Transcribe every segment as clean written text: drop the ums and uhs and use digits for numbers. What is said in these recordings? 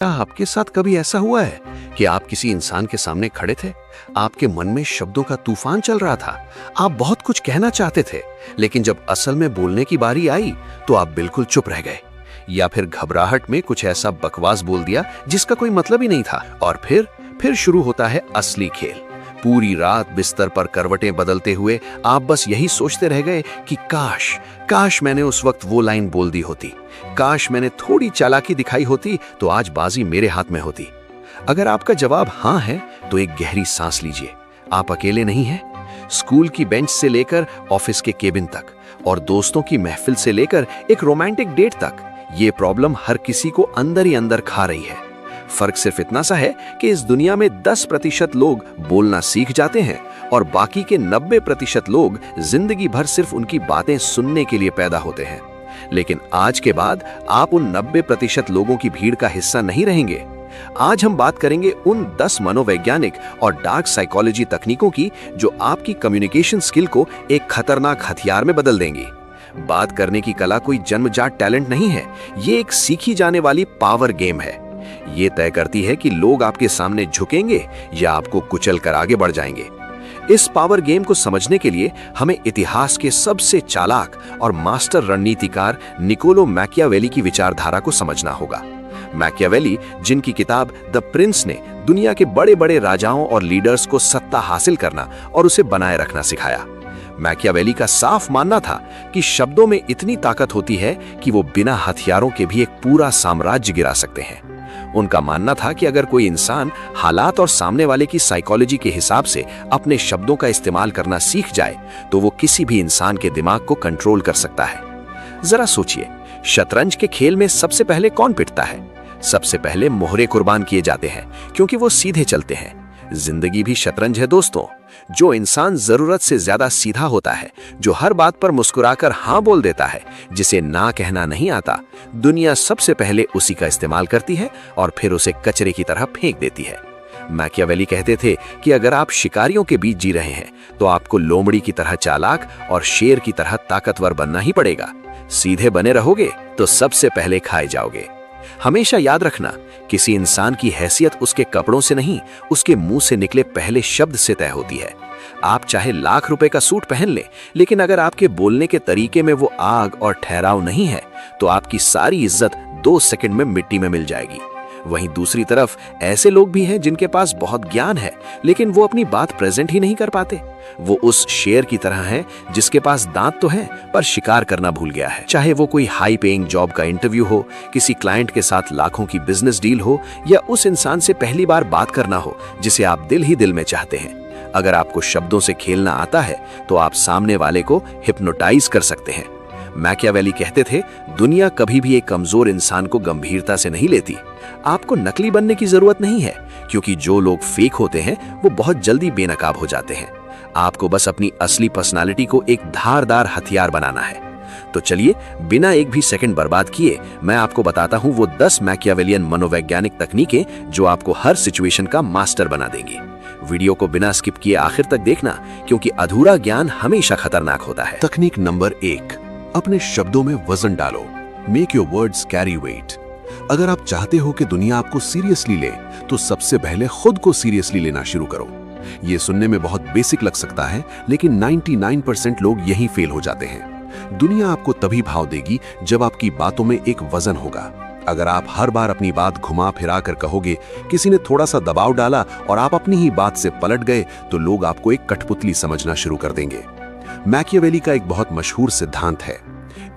क्या आपके साथ कभी ऐसा हुआ है कि आप किसी इंसान के सामने खड़े थे, आपके मन में शब्दों का तूफान चल रहा था, आप बहुत कुछ कहना चाहते थे, लेकिन जब असल में बोलने की बारी आई तो आप बिल्कुल चुप रह गए, या फिर घबराहट में कुछ ऐसा बकवास बोल दिया जिसका कोई मतलब ही नहीं था। और फिर शुरू होता है असली खेल। पूरी रात बिस्तर पर करवटें बदलते हुए आप बस यही सोचते रह गए कि काश मैंने उस वक्त वो लाइन बोल दी होती, काश मैंने थोड़ी चालाकी दिखाई होती तो आज बाजी मेरे हाथ में होती। अगर आपका जवाब हाँ है तो एक गहरी सांस लीजिए। आप अकेले नहीं हैं। स्कूल की बेंच से लेकर ऑफिस के केबिन तक और दोस्तों की महफिल से लेकर एक रोमांटिक डेट तक, ये प्रॉब्लम हर किसी को अंदर ही अंदर खा रही है। फर्क सिर्फ इतना सा है कि इस दुनिया में 10% लोग बोलना सीख जाते हैं और बाकी के 90% लोग जिंदगी भर सिर्फ उनकी बातें सुनने के लिए पैदा होते हैं। लेकिन आज के बाद आप उन 90% लोगों की भीड़ का हिस्सा नहीं रहेंगे। आज हम बात करेंगे उन 10 मनोवैज्ञानिक और डार्क साइकोलॉजी तकनीकों की जो आपकी कम्युनिकेशन स्किल को एक खतरनाक हथियार में बदल देंगी। बात करने की कला कोई जन्मजात टैलेंट नहीं है, ये एक सीखी जाने वाली पावर गेम है। ये तय करती है कि लोग आपके सामने झुकेंगे या आपको कुचल कर आगे बढ़ जाएंगे। इस पावर गेम को समझने के लिए हमें इतिहास के सबसे चालाक और मास्टर रणनीतिकार निकोलो मैकियावेली की विचारधारा को समझना होगा। मैकियावेली, जिनकी किताब द प्रिंस ने दुनिया के बड़े बड़े राजाओं और लीडर्स को सत्ता हासिल करना और उसे बनाए रखना सिखाया। मैकियावेली का साफ मानना था कि शब्दों में इतनी ताकत होती है कि वो बिना हथियारों के भी एक पूरा साम्राज्य गिरा सकते हैं। उनका मानना था कि अगर कोई इंसान हालात और सामने वाले की साइकोलॉजी के हिसाब से अपने शब्दों का इस्तेमाल करना सीख जाए तो वो किसी भी इंसान के दिमाग को कंट्रोल कर सकता है। जरा सोचिए, शतरंज के खेल में सबसे पहले कौन पिटता है? सबसे पहले मोहरे कुर्बान किए जाते हैं क्योंकि वो सीधे चलते हैं। जिंदगी भी शतरंज है दोस्तों। जो इंसान जरूरत से ज्यादा सीधा होता है, जो हर बात पर मुस्कुराकर हाँ बोल देता है, जिसे ना कहना नहीं आता, दुनिया सबसे पहले उसी का इस्तेमाल करती है और फिर उसे कचरे की तरह फेंक देती है। मैकियावेली कहते थे कि अगर आप शिकारियों के बीच जी रहे हैं तो आपको लोमड़ी की तरह चालाक और शेर की तरह ताकतवर बनना ही पड़ेगा। सीधे बने रहोगे तो सबसे पहले खाए जाओगे। हमेशा याद रखना, किसी इंसान की हैसियत उसके कपड़ों से नहीं, उसके मुंह से निकले पहले शब्द से तय होती है। आप चाहे लाख रुपए का सूट पहन लें, लेकिन अगर आपके बोलने के तरीके में वो आग और ठहराव नहीं है तो आपकी सारी इज्जत 2 सेकंड में मिट्टी में मिल जाएगी। वहीं दूसरी तरफ ऐसे लोग भी हैं जिनके पास बहुत ज्ञान है लेकिन वो अपनी बात प्रेजेंट ही नहीं कर पाते। वो उस शेर की तरह हैं जिसके पास दांत तो हैं पर शिकार करना भूल गया है। चाहे वो कोई हाई पेइंग जॉब का इंटरव्यू हो, किसी क्लाइंट के साथ लाखों की बिजनेस डील हो, या उस इंसान से पहली बार बात करना हो जिसे आप दिल ही दिल में चाहते हैं। अगर आपको शब्दों से खेलना आता है तो आप सामने वाले को हिप्नोटाइज कर सकते हैं। मैकियावेली कहते थे, दुनिया कभी भी एक कमजोर इंसान को गंभीरता से नहीं लेती। आपको नकली बनने की जरूरत नहीं है क्योंकि जो लोग फेक होते हैं वो बहुत जल्दी बेनकाब हो जाते हैं। आपको बस अपनी असली पर्सनालिटी को एक धारदार हथियार बनाना है। तो चलिए, बिना एक भी सेकंड बर्बाद किए मैं आपको बताता हूं वो 10 मैकियावेलियन मनोवैज्ञानिक तकनीकें जो आपको हर सिचुएशन का मास्टर बना देंगी। वीडियो को बिना स्किप किए आखिर तक देखना क्योंकि अधूरा ज्ञान हमेशा खतरनाक होता है। तकनीक नंबर 1, अपने शब्दों में वजन डालो। Make your words carry weight. अगर आप चाहते हो कि दुनिया आपको सीरियसली ले तो सबसे पहले खुद को सीरियसली लेना शुरू करो। ये सुनने में बहुत बेसिक लग सकता है लेकिन 99% लोग यहीं फेल हो जाते हैं। दुनिया आपको तभी भाव देगी जब आपकी बातों में एक वजन होगा। अगर आप हर बार अपनी बात घुमा फिरा कर कहोगे, किसी ने थोड़ा सा दबाव डाला और आप अपनी ही बात से पलट गए, तो लोग आपको एक कठपुतली समझना शुरू कर देंगे। मैकियावेली का एक बहुत मशहूर सिद्धांत है,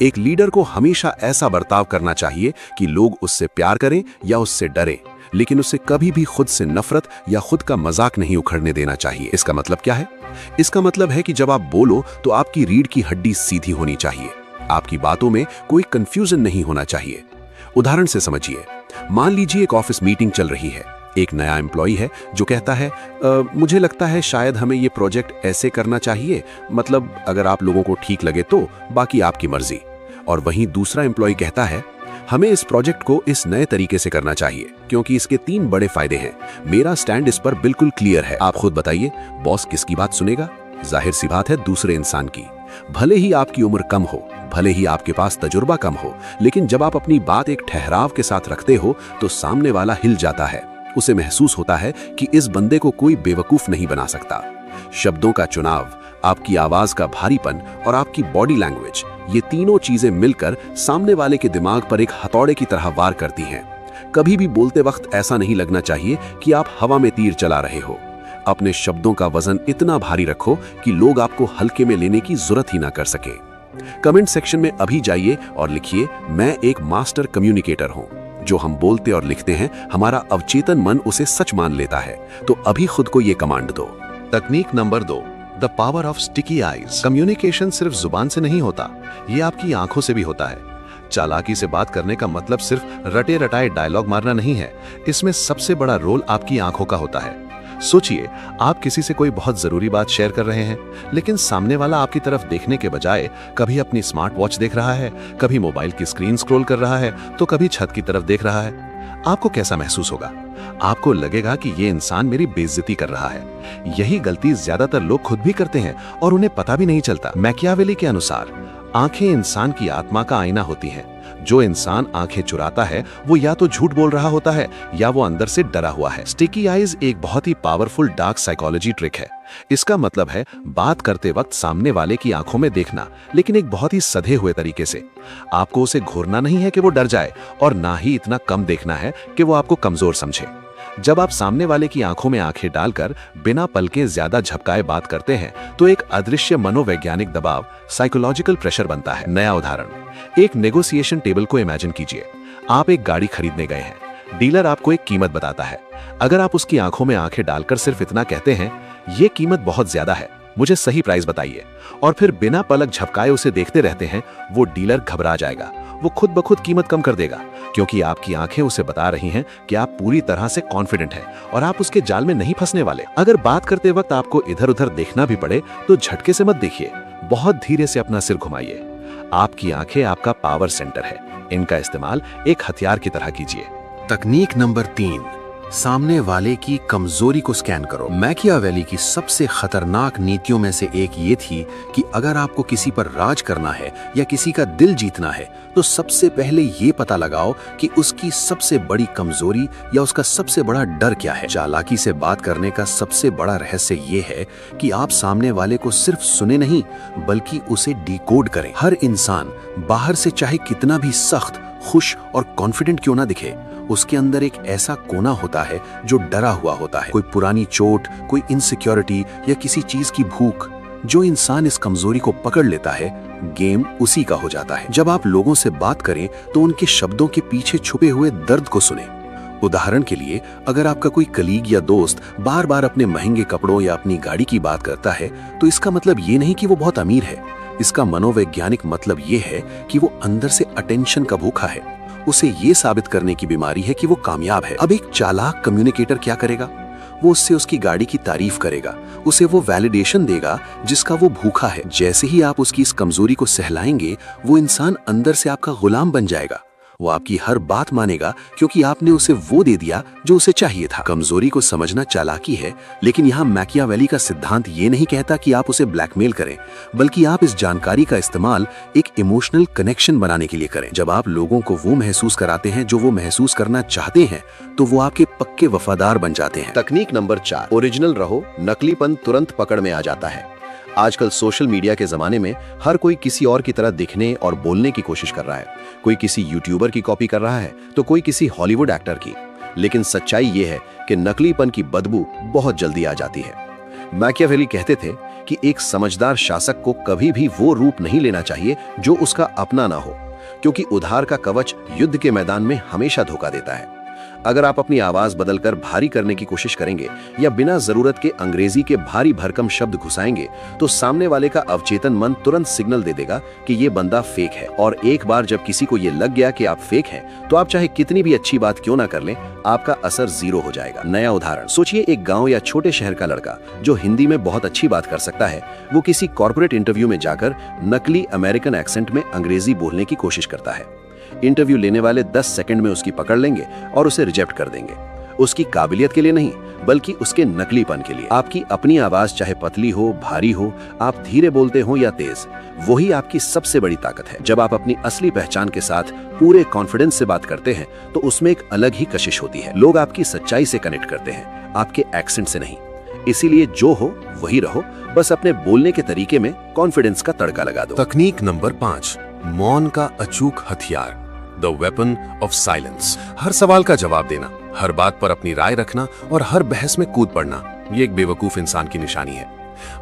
एक लीडर को हमेशा ऐसा बर्ताव करना चाहिए कि लोग उससे प्यार करें या उससे डरें, लेकिन उसे कभी भी खुद से नफरत या खुद का मजाक नहीं उखड़ने देना चाहिए। इसका मतलब क्या है? इसका मतलब है कि जब आप बोलो तो आपकी रीढ़ की हड्डी सीधी होनी चाहिए। आपकी बातों में कोई कंफ्यूजन नहीं होना चाहिए। उदाहरण से समझिए, मान लीजिए एक ऑफिस मीटिंग चल रही है। एक नया एम्प्लॉय है जो कहता है, मुझे लगता है शायद हमें ये प्रोजेक्ट ऐसे करना चाहिए, मतलब अगर आप लोगों को ठीक लगे तो, बाकी आपकी मर्जी। और वहीं दूसरा एम्प्लॉय कहता है, हमें इस प्रोजेक्ट को इस नए तरीके से करना चाहिए क्योंकि इसके 3 बड़े फायदे हैं। मेरा स्टैंड इस पर बिल्कुल क्लियर है। आप खुद बताइए, बॉस किसकी बात सुनेगा? जाहिर सी बात है, दूसरे इंसान की। भले ही आपकी उम्र कम हो, भले ही आपके पास तजुर्बा कम हो, लेकिन जब आप अपनी बात एक ठहराव के साथ रखते हो तो सामने वाला हिल जाता है। उसे महसूस होता है कि इस बंदे को कोई बेवकूफ नहीं बना सकता। शब्दों का चुनाव, आपकी आवाज का भारीपन और आपकी बॉडी लैंग्वेज, ये तीनों चीजें मिलकर सामने वाले के दिमाग पर एक हथौड़े की तरह वार करती हैं। कभी भी बोलते वक्त ऐसा नहीं लगना चाहिए कि आप हवा में तीर चला रहे हो। अपने शब्दों का वजन इतना भारी रखो कि लोग आपको हल्के में लेने की जरूरत ही ना कर सके। कमेंट सेक्शन में अभी जाइए और लिखिए, मैं एक मास्टर कम्युनिकेटर हूं। जो हम बोलते और लिखते हैं, हमारा अवचेतन मन उसे सच मान लेता है। तो अभी खुद को ये कमांड दो। तकनीक number 2, the power of sticky eyes. Communication सिर्फ जुबान से नहीं होता, ये आपकी आंखों से भी होता है। चालाकी से बात करने का मतलब सिर्फ रटे रटाए डायलॉग मारना नहीं है, इसमें सबसे बड़ा रोल आपकी आंखों का होता है। सोचिए, आप किसी से कोई बहुत जरूरी बात शेयर कर रहे हैं, लेकिन सामने वाला आपकी तरफ देखने के बजाय कभी अपनी स्मार्ट वॉच देख रहा है, कभी मोबाइल की स्क्रीन स्क्रॉल कर रहा है, तो कभी छत की तरफ देख रहा है। आपको कैसा महसूस होगा? आपको लगेगा कि ये इंसान मेरी बेइज्जती कर रहा है। यही गलती ज्यादातर लोग खुद भी करते हैं और उन्हें पता भी नहीं चलता। मैकियावेली के अनुसार आंखें इंसान की आत्मा का आईना होती हैं। जो इंसान आंखें चुराता है वो या तो झूठ बोल रहा होता है या वो अंदर से डरा हुआ है। स्टिकी आईज एक बहुत ही पावरफुल डार्क साइकोलॉजी ट्रिक है। इसका मतलब है बात करते वक्त सामने वाले की आंखों में देखना, लेकिन एक बहुत ही सधे हुए तरीके से। आपको उसे घूरना नहीं है कि वो डर जाए, और ना ही इतना कम देखना है कि वो आपको कमजोर समझे। जब आप सामने वाले की आंखों में आंखें डालकर बिना पलके ज्यादा झपकाए बात करते हैं तो एक अदृश्य मनोवैज्ञानिक दबाव, साइकोलॉजिकल प्रेशर बनता है। नया उदाहरण, एक नेगोशिएशन टेबल को इमेजिन कीजिए। आप एक गाड़ी खरीदने गए हैं। डीलर आपको एक कीमत बताता है। अगर आप उसकी आंखों में आंखें डालकर सिर्फ इतना कहते हैं, ये कीमत बहुत ज्यादा है, मुझे सही प्राइस बताइए, और फिर बिना पलक झपकाए उसे देखते रहते हैं, वो डीलर घबरा जाएगा। वो खुद ब खुद कीमत कम कर देगा, क्योंकि आपकी आंखें उसे बता रही हैं कि आप पूरी तरह से कॉन्फिडेंट हैं और आप उसके जाल में नहीं फंसने वाले। अगर बात करते वक्त आपको इधर उधर देखना भी पड़े तो झटके से मत देखिए, बहुत धीरे से अपना सिर घुमाइए। आपकी आंखें आपका पावर सेंटर है, इनका इस्तेमाल एक हथियार की तरह कीजिए। तकनीक नंबर 3, सामने वाले की कमजोरी को स्कैन करो। मैकियावेली की सबसे खतरनाक नीतियों में से एक ये थी कि अगर आपको किसी पर राज करना है या किसी का दिल जीतना है तो सबसे पहले ये पता लगाओ कि उसकी सबसे बड़ी कमजोरी या उसका सबसे बड़ा डर क्या है। चालाकी से बात करने का सबसे बड़ा रहस्य ये है कि आप सामने वाले को सिर्फ सुने नहीं, बल्कि उसे डिकोड करें। हर इंसान बाहर से चाहे कितना भी सख्त, खुश और कॉन्फिडेंट क्यों ना दिखे, उसके अंदर एक ऐसा कोना होता है जो डरा हुआ होता है। कोई पुरानी चोट, कोई इनसिक्योरिटी या किसी चीज की भूख। जो इंसान इस कमजोरी को पकड़ लेता है, गेम उसी का हो जाता है। जब आप लोगों से बात करें तो उनके शब्दों के पीछे छुपे हुए दर्द को सुने। उदाहरण के लिए, अगर आपका कोई कलीग या दोस्त बार बार अपने महंगे कपड़ों या अपनी गाड़ी की बात करता है तो इसका मतलब ये नहीं कि वो बहुत अमीर है। इसका मनोवैज्ञानिक मतलब ये है कि वो अंदर से अटेंशन का भूखा है। उसे ये साबित करने की बीमारी है कि वो कामयाब है। अब एक चालाक कम्युनिकेटर क्या करेगा? वो उससे उसकी गाड़ी की तारीफ करेगा, उसे वो वैलिडेशन देगा जिसका वो भूखा है। जैसे ही आप उसकी इस कमजोरी को सहलाएंगे, वो इंसान अंदर से आपका गुलाम बन जाएगा। वो आपकी हर बात मानेगा क्योंकि आपने उसे वो दे दिया जो उसे चाहिए था। कमजोरी को समझना चालाकी है, लेकिन यहाँ मैकियावेली का सिद्धांत ये नहीं कहता कि आप उसे ब्लैकमेल करें, बल्कि आप इस जानकारी का इस्तेमाल एक इमोशनल कनेक्शन बनाने के लिए करें। जब आप लोगों को वो महसूस कराते हैं जो वो महसूस करना चाहते हैं, तो वो आपके पक्के वफादार बन जाते हैं। तकनीक नंबर 4, ओरिजिनल रहो, नकलीपन तुरंत पकड़ में आ जाता है। आजकल सोशल मीडिया के जमाने में हर कोई किसी और की तरह दिखने और बोलने की कोशिश कर रहा है। कोई किसी यूट्यूबर की कॉपी कर रहा है तो कोई किसी हॉलीवुड एक्टर की। लेकिन सच्चाई ये है कि नकलीपन की बदबू बहुत जल्दी आ जाती है। मैकियावेली कहते थे कि एक समझदार शासक को कभी भी वो रूप नहीं लेना चाहिए जो उसका अपना ना हो, क्योंकि उधार का कवच युद्ध के मैदान में हमेशा धोखा देता है। अगर आप अपनी आवाज बदलकर भारी करने की कोशिश करेंगे या बिना जरूरत के अंग्रेजी के भारी भरकम शब्द घुसाएंगे तो सामने वाले का अवचेतन मन तुरंत सिग्नल दे देगा कि ये बंदा फेक है। और एक बार जब किसी को ये लग गया कि आप फेक हैं, तो आप चाहे कितनी भी अच्छी बात क्यों ना कर लें, आपका असर जीरो हो जाएगा। नया उदाहरण, सोचिए एक गांव या छोटे शहर का लड़का जो हिंदी में बहुत अच्छी बात कर सकता है, वो किसी कॉर्पोरेट इंटरव्यू में जाकर नकली अमेरिकन एक्सेंट में अंग्रेजी बोलने की कोशिश करता है। इंटरव्यू लेने वाले 10 सेकंड में उसकी पकड़ लेंगे और उसे रिजेक्ट कर देंगे। उसकी काबिलियत के लिए नहीं, बल्कि उसके नकलीपन के लिए। आपकी अपनी आवाज चाहे पतली हो, भारी हो, आप धीरे बोलते हो या तेज, वही आपकी सबसे बड़ी ताकत है। जब आप अपनी असली पहचान के साथ पूरे कॉन्फिडेंस से बात करते हैं तो उसमें एक अलग ही कशिश होती है। लोग आपकी सच्चाई से कनेक्ट करते हैं, आपके एक्सेंट से नहीं। इसीलिए जो हो वही रहो, बस अपने बोलने के तरीके में कॉन्फिडेंस का तड़का लगा दो। तकनीक नंबर 5, मौन का अचूक हथियार, द वेपन ऑफ साइलेंस। हर सवाल का जवाब देना, हर बात पर अपनी राय रखना और हर बहस में कूद पड़ना, ये एक बेवकूफ इंसान की निशानी है।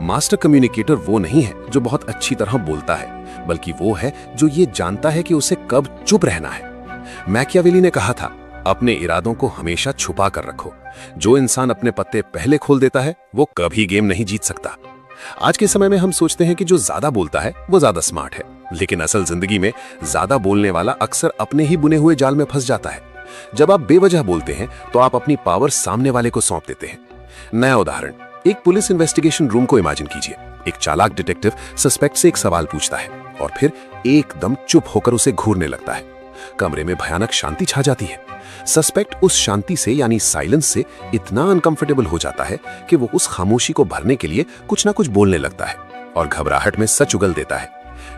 मास्टर कम्युनिकेटर वो नहीं है जो बहुत अच्छी तरह बोलता है, बल्कि वो है जो ये जानता है कि उसे कब चुप रहना है। मैकियावेली ने कहा था, अपने इरादों को हमेशा छुपा कर रखो। जो इंसान अपने पत्ते पहले खोल देता है वो कभी गेम नहीं जीत सकता। आज के समय में हम सोचते हैं कि जो ज्यादा बोलता है वो ज्यादा स्मार्ट है, लेकिन असल जिंदगी में ज्यादा बोलने वाला अक्सर अपने ही बुने हुए जाल में फंस जाता है। जब आप बेवजह बोलते हैं तो आप अपनी पावर सामने वाले को सौंप देते हैं। नया उदाहरण, एक पुलिस इन्वेस्टिगेशन रूम को इमेजिन कीजिए। एक चालाक डिटेक्टिव सस्पेक्ट से एक सवाल पूछता है और फिर एकदम चुप होकर उसे घूरने लगता है। कमरे में भयानक शांति छा जाती है। सस्पेक्ट उस शांति से यानी साइलेंस से इतना अनकंफर्टेबल हो जाता है कि वो उस खामोशी को भरने के लिए कुछ ना कुछ बोलने लगता है और घबराहट में सच उगल देता है।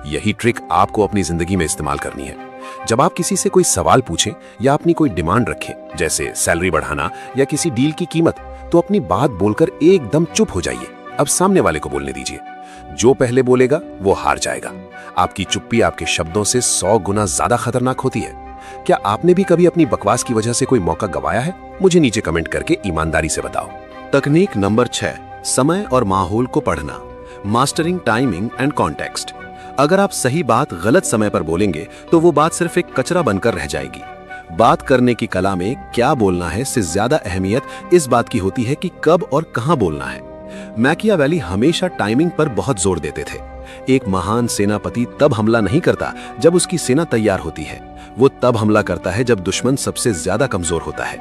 यही ट्रिक आपको अपनी जिंदगी में इस्तेमाल करनी है। जब आप किसी से कोई सवाल पूछें या अपनी कोई डिमांड रखें, जैसे सैलरी बढ़ाना या किसी डील की कीमत, तो अपनी बात बोलकर एकदम चुप हो जाइए। अब सामने वाले को बोलने दीजिए। जो पहले बोलेगा वो हार जाएगा। आपकी चुप्पी आपके शब्दों से 100 गुना ज्यादा खतरनाक होती है। क्या आपने भी कभी अपनी बकवास की वजह से कोई मौका गंवाया है? मुझे नीचे कमेंट करके ईमानदारी से बताओ। तकनीक नंबर 6, समय और माहौल को पढ़ना, मास्टरिंग टाइमिंग एंड कॉन्टेक्स्ट। अगर आप सही बात गलत समय पर बोलेंगे तो वो बात सिर्फ एक कचरा बनकर रह जाएगी। बात करने की कला में क्या बोलना है से ज्यादा अहमियत इस बात की होती है कि कब और कहां बोलना है। मैकियावेली हमेशा टाइमिंग पर बहुत जोर देते थे। एक महान सेनापति तब हमला नहीं करता जब उसकी सेना तैयार होती है, वो तब हमला करता है जब दुश्मन सबसे ज्यादा कमजोर होता है।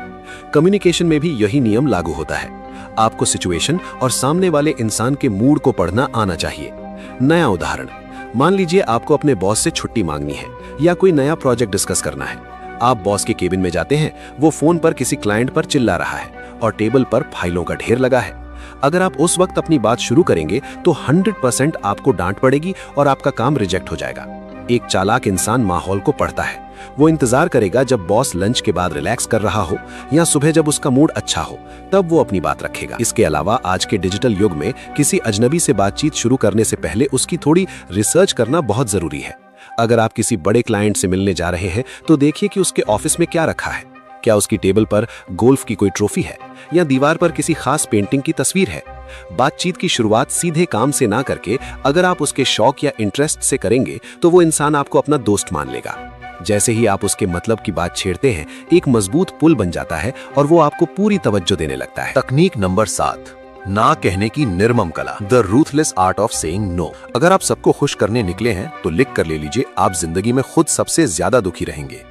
कम्युनिकेशन में भी यही नियम लागू होता है। आपको सिचुएशन और सामने वाले इंसान के मूड को पढ़ना आना चाहिए। नया उदाहरण, मान लीजिए आपको अपने बॉस से छुट्टी मांगनी है या कोई नया प्रोजेक्ट डिस्कस करना है। आप बॉस के केबिन में जाते हैं, वो फोन पर किसी क्लाइंट पर चिल्ला रहा है और टेबल पर फाइलों का ढेर लगा है। अगर आप उस वक्त अपनी बात शुरू करेंगे तो 100% आपको डांट पड़ेगी और आपका काम रिजेक्ट हो जाएगा। एक चालाक इंसान माहौल को पढ़ता है। वो इंतजार करेगा जब बॉस लंच के बाद रिलैक्स कर रहा हो या सुबह जब उसका मूड अच्छा हो, तब वो अपनी बात रखेगा। इसके अलावा आज के डिजिटल युग में किसी अजनबी से बातचीत शुरू करने से पहले उसकी थोड़ी रिसर्च करना बहुत जरूरी है। अगर आप किसी बड़े क्लाइंट से मिलने जा रहे हैं तो देखिए कि उसके ऑफिस में क्या रखा है। क्या उसकी टेबल पर गोल्फ की कोई ट्रॉफी है या दीवार पर किसी खास पेंटिंग की तस्वीर है? बातचीत की शुरुआत सीधे काम से ना करके अगर आप उसके शौक या इंटरेस्ट से करेंगे तो वो इंसान आपको अपना दोस्त मान लेगा। जैसे ही आप उसके मतलब की बात छेड़ते हैं, एक मजबूत पुल बन जाता है और वो आपको पूरी तवज्जो देने लगता है। तकनीक नंबर 7, ना कहने की निर्मम कला, the ruthless art of saying no. अगर आप सबको खुश करने निकले हैं तो लिख कर ले लीजिए, आप जिंदगी में खुद सबसे ज्यादा दुखी रहेंगे।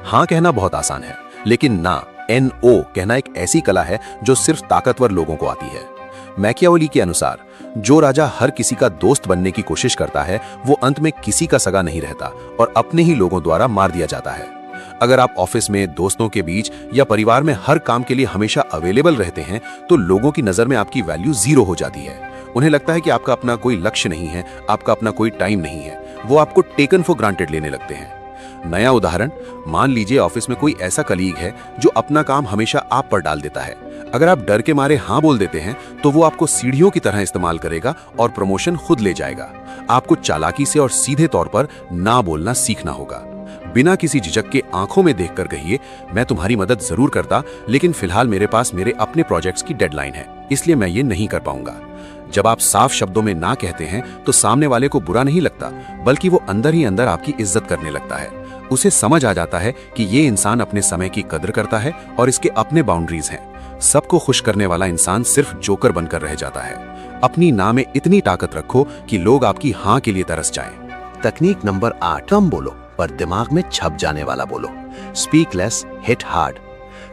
हाँ कहना बहुत आसान है, लेकिन ना NO कहना एक ऐसी कला है जो सिर्फ ताकतवर लोगों को आती है। मैकियावेली के अनुसार जो राजा हर किसी का दोस्त बनने की कोशिश करता है वो अंत में किसी का सगा नहीं रहता और अपने ही लोगों द्वारा मार दिया जाता है। अगर आप ऑफिस में, दोस्तों के बीच या परिवार में हर काम के लिए हमेशा अवेलेबल रहते हैं तो लोगों की नजर में आपकी वैल्यू 0 हो जाती है। उन्हें लगता है कि आपका अपना कोई लक्ष्य नहीं है, आपका अपना कोई टाइम नहीं है। वो आपको टेकन फॉर ग्रांटेड लेने लगते हैं। नया उदाहरण, मान लीजिए ऑफिस में कोई ऐसा कलीग है जो अपना काम हमेशा आप पर डाल देता है। अगर आप डर के मारे हाँ बोल देते हैं तो वो आपको सीढ़ियों की तरह इस्तेमाल करेगा और प्रमोशन खुद ले जाएगा। आपको चालाकी से और सीधे तौर पर ना बोलना सीखना होगा। बिना किसी झिझक के आंखों में देखकर कहिए, मैं तुम्हारी मदद जरूर करता, लेकिन फिलहाल मेरे पास मेरे अपने प्रोजेक्ट्स की डेडलाइन है, इसलिए मैं ये नहीं कर पाऊंगा। जब आप साफ शब्दों में ना कहते हैं तो सामने वाले को बुरा नहीं लगता, बल्कि वो अंदर ही अंदर आपकी इज्जत करने लगता है। उसे समझ आ जाता है कि ये इंसान अपने समय की कदर करता है और इसके अपने बाउंड्रीज हैं। सबको खुश करने वाला इंसान सिर्फ जोकर बनकर रह जाता है। अपनी ना में इतनी ताकत रखो कि लोग आपकी हाँ के लिए तरस जाएं। तकनीक नंबर 8, कम बोलो पर दिमाग में छप जाने वाला बोलो। Speak less, hit hard.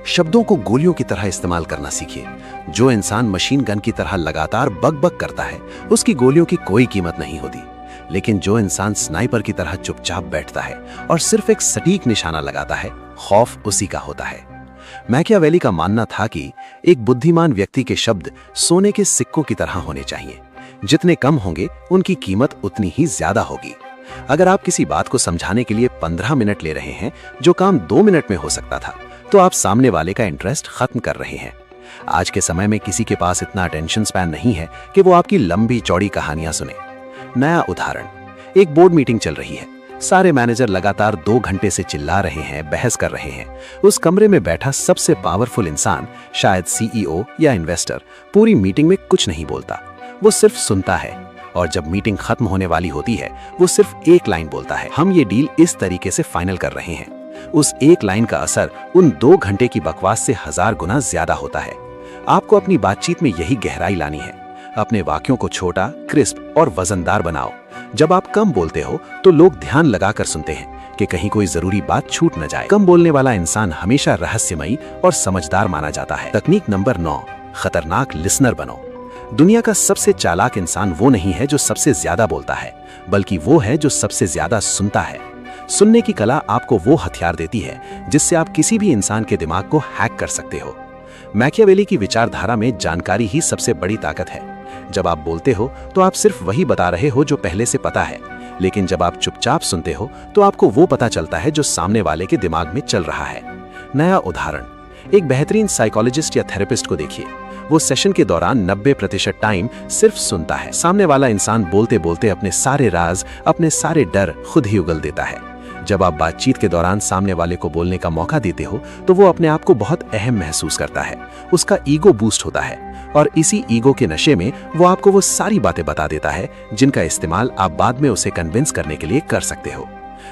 शब्दों को गोलियों की तरह इस्तेमाल करना सीखिए। जो इंसान मशीन गन की तरह लगातार बक बक करता है उसकी गोलियों की कोई कीमत नहीं होती, लेकिन जो इंसान स्नाइपर की तरह चुपचाप बैठता है और सिर्फ एक सटीक निशाना लगाता है, खौफ उसी का होता है। मैकियावेली का मानना था कि एक बुद्धिमान व्यक्ति के शब्द सोने के सिक्कों की तरह होने चाहिए। जितने कम होंगे उनकी कीमत उतनी ही ज्यादा होगी। अगर आप किसी बात को समझाने के लिए 15 मिनट ले रहे हैं जो काम 2 मिनट में हो सकता था, तो आप सामने वाले का इंटरेस्ट खत्म कर रहे हैं। आज के समय में किसी के पास इतना अटेंशन स्पैन नहीं है कि वो आपकी लंबी चौड़ी कहानियां सुने। नया उदाहरण, एक बोर्ड मीटिंग चल रही है। सारे मैनेजर लगातार 2 घंटे से चिल्ला रहे हैं, बहस कर रहे हैं। उस कमरे में बैठा सबसे पावरफुल इंसान, शायद सीईओ या इन्वेस्टर, पूरी मीटिंग में कुछ नहीं बोलता। वो सिर्फ सुनता है, और जब मीटिंग खत्म होने वाली होती है वो सिर्फ एक लाइन बोलता है, हम ये डील इस तरीके से फाइनल कर रहे हैं। उस एक लाइन का असर उन 2 घंटे की बकवास से 1000 गुना ज्यादा होता है। आपको अपनी बातचीत में यही गहराई लानी है। अपने वाक्यों को छोटा, क्रिस्प और वजनदार बनाओ। जब आप कम बोलते हो तो लोग ध्यान लगाकर सुनते हैं कि कहीं कोई जरूरी बात छूट न जाए। कम बोलने वाला इंसान हमेशा रहस्यमयी और समझदार माना जाता है। तकनीक नंबर 9, खतरनाक लिसनर बनो। दुनिया का सबसे चालाक इंसान वो नहीं है जो सबसे ज्यादा बोलता है, बल्कि वो है जो सबसे ज्यादा सुनता है। सुनने की कला आपको वो हथियार देती है जिससे आप किसी भी इंसान के दिमाग को हैक कर सकते हो। मैकियावेली की विचारधारा में जानकारी ही सबसे बड़ी ताकत है। जब आप बोलते हो तो आप सिर्फ वही बता रहे हो जो पहले से पता है, लेकिन जब आप चुपचाप सुनते हो तो आपको वो पता चलता है जो सामने वाले के दिमाग में चल रहा है। नया उदाहरण, एक बेहतरीन साइकोलॉजिस्ट या थेरेपिस्ट को देखिए। वो सेशन के दौरान 90% टाइम सिर्फ सुनता है। सामने वाला इंसान बोलते बोलते अपने सारे राज, अपने सारे डर खुद ही उगल देता है। जब आप बातचीत के दौरान सामने वाले को बोलने का मौका देते हो तो वो अपने आप को बहुत अहम महसूस करता है। उसका ईगो बूस्ट होता है, और इसी ईगो के नशे में वो आपको वो सारी बातें बता देता है जिनका इस्तेमाल आप बाद में उसे कन्विंस करने के लिए कर सकते हो।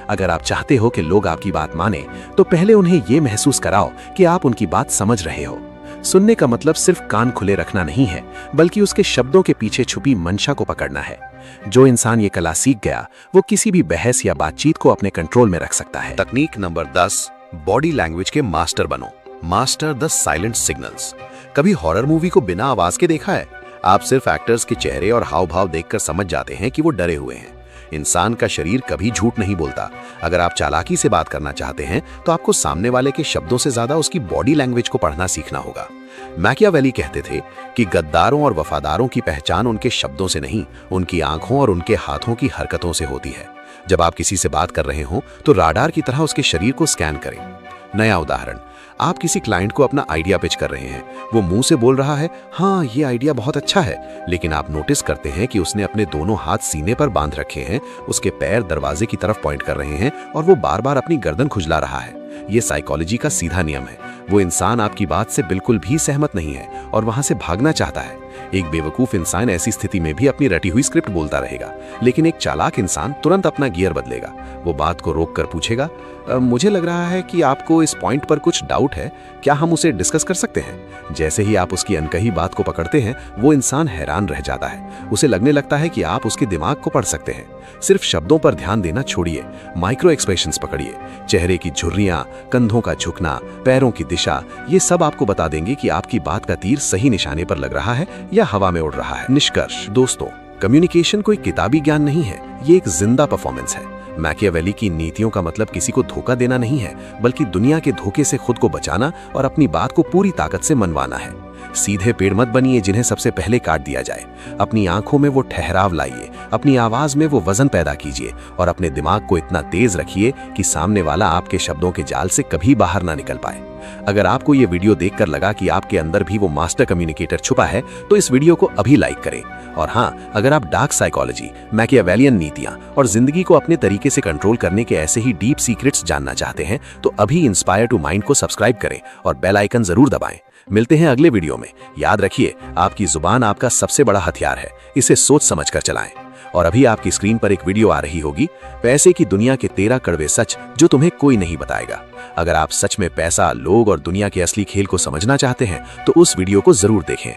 अगर आप चाहते हो कि लोग आपकी बात माने, तो पहले उन्हें ये महसूस कराओ कि आप उनकी बात समझ रहे हो। सुनने का मतलब सिर्फ कान खुले रखना नहीं है, बल्कि उसके शब्दों के पीछे छुपी मंशा को पकड़ना है। जो इंसान ये कला सीख गया, वो किसी भी बहस या बातचीत को अपने कंट्रोल में रख सकता है। तकनीक नंबर 10, बॉडी लैंग्वेज के मास्टर बनो। Master the silent signals. कभी हॉरर मूवी को बिना आवाज के देखा है? आप सिर्फ एक्टर्स के चेहरे और हाव भाव देखकर समझ जाते हैं कि वो डरे हुए हैं। इंसान का शरीर कभी झूठ नहीं बोलता। अगर आप चालाकी से बात करना चाहते हैं तो आपको सामने वाले के शब्दों से ज्यादा उसकी बॉडी लैंग्वेज को पढ़ना सीखना होगा। मैकियावेली कहते थे कि गद्दारों और वफादारों की पहचान उनके शब्दों से नहीं, उनकी आंखों और उनके हाथों की हरकतों से होती है। जब आप किसी से बात कर रहे हो तो राडार की तरह उसके शरीर को स्कैन करें। नया उदाहरण, आप किसी क्लाइंट को अपना आइडिया पिच कर रहे हैं। वो मुंह से बोल रहा है, हाँ ये आइडिया बहुत अच्छा है, लेकिन आप नोटिस करते हैं कि उसने अपने दोनों हाथ सीने पर बांध रखे हैं, उसके पैर दरवाजे की तरफ पॉइंट कर रहे हैं और वो बार बार अपनी गर्दन खुजला रहा है। ये साइकोलॉजी का सीधा नियम है। वो इंसान आपकी बात से बिल्कुल भी सहमत नहीं है और वहां से भागना चाहता है। एक बेवकूफ इंसान ऐसी स्थिति में भी अपनी रटी हुई स्क्रिप्ट बोलता रहेगा, लेकिन एक चालाक इंसान तुरंत अपना गियर बदलेगा। वो बात को रोक कर पूछेगा, मुझे लग रहा है कि आपको इस पॉइंट पर कुछ डाउट है, क्या हम उसे डिस्कस कर सकते हैं? जैसे ही आप उसकी अनकही बात को पकड़ते हैं, वो इंसान हैरान रह जाता है। उसे लगने लगता है कि आप उसके दिमाग को पढ़ सकते हैं। सिर्फ शब्दों पर ध्यान देना छोड़िए, माइक्रो एक्सप्रेशंस पकड़िए। चेहरे की झुर्रियां, कंधों का झुकना, पैरों की दिशा, ये सब आपको बता देंगे कि आपकी बात का तीर सही निशाने पर लग रहा है या हवा में उड़ रहा है। निष्कर्ष, दोस्तों, कम्युनिकेशन कोई किताबी ज्ञान नहीं है, ये एक जिंदा परफॉर्मेंस है। मैकियावेली की नीतियों का मतलब किसी को धोखा देना नहीं है, बल्कि दुनिया के धोखे से खुद को बचाना और अपनी बात को पूरी ताकत से मनवाना है। सीधे पेड़ मत बनिए जिन्हें सबसे पहले काट दिया जाए। अपनी आंखों में वो ठहराव लाइए, अपनी आवाज में वो वजन पैदा कीजिए और अपने दिमाग को इतना तेज रखिए कि सामने वाला आपके शब्दों के जाल से कभी बाहर ना निकल पाए। अगर आपको ये वीडियो देखकर लगा कि आपके अंदर भी वो मास्टर कम्युनिकेटर छुपा है, तो इस वीडियो को अभी लाइक करें। और हाँ, अगर आप डार्क साइकोलॉजी, मैकियावेलियन नीतियां और जिंदगी को अपने तरीके से कंट्रोल करने के ऐसे ही डीप सीक्रेट्स जानना चाहते हैं, तो अभी इंस्पायर टू माइंड को सब्सक्राइब करें और बेल आइकन जरूर दबाएं। मिलते हैं अगले वीडियो में। याद रखिए, आपकी जुबान आपका सबसे बड़ा हथियार है, इसे सोच समझकर चलाएं। और अभी आपकी स्क्रीन पर एक वीडियो आ रही होगी, पैसे की दुनिया के 13 कड़वे सच जो तुम्हें कोई नहीं बताएगा। अगर आप सच में पैसा, लोग और दुनिया के असली खेल को समझना चाहते हैं तो उस वीडियो को जरूर देखें।